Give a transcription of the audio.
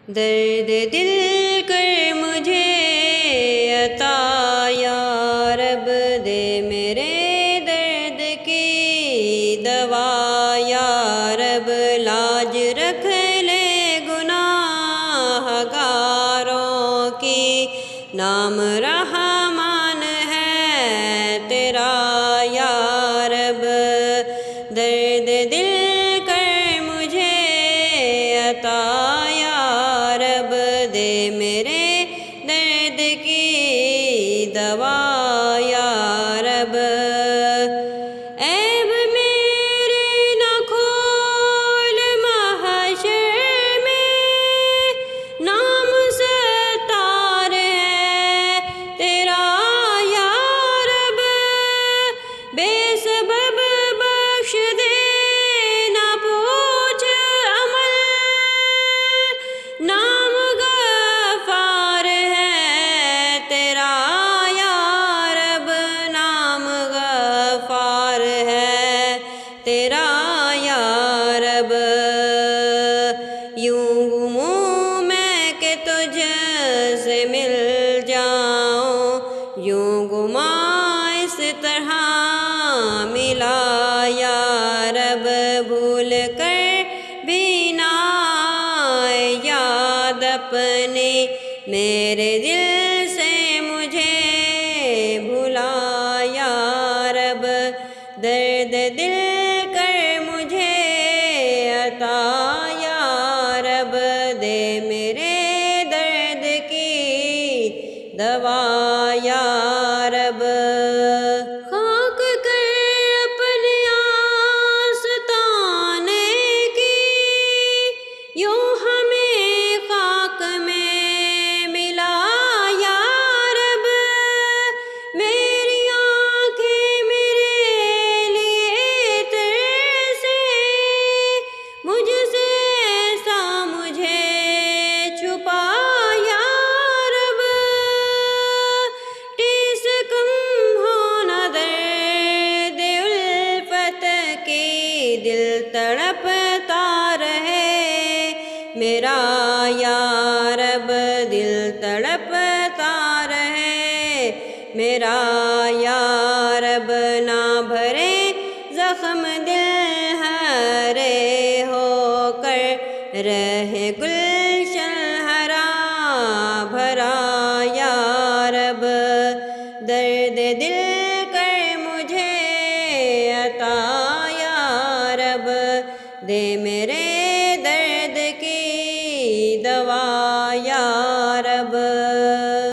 درد دل کر مجھے عطا یا رب، دے میرے درد کی دوا یا رب، لاج رکھ لے گناہ گاروں کی، نام رحمان ہے تیرا یا رب، درد دل کر مجھے عطا یا رب، دے میرے درد کی دوا یا رب، عیب میرے نہ کھول محشر میں، نام ستار ہے تیرا یا رب، بے سبب بخش دے نہ پوچھ عمل، نام غفار ہے تیرا یا رب، نام غفار ہے تیرا یا رب، یوں گھوموں میں کہ تجھ سے مل جاؤں، یوں گماں اس طرح ملا یا رب، بھول کر بھی نہ آئے یاد اپنی، میرے دل سے مجھے بھلا یا رب، درد دل کر مجھے عطا یا رب، دے میرے درد کی دوا یا رب، خاک کر اپنے آستانے کی، یوں ہمیں خاک میں ملا یا رب، میری آنکھیں میرے لیے ترسے، مجھ سے ایسا مجھے چھپا یا رب، ٹیس کم ہونا درد الفت کی، دل تڑپتا رہے میرا یا رب، دل تڑپتا رہے میرا یا رب، نہ بھرے زخم دل ہرے ہو کر رہے گلشن ہرا بھرا یا رب، درد دل کر مجھے عطا یا رب، دے میرے درد کی دوا یا رب،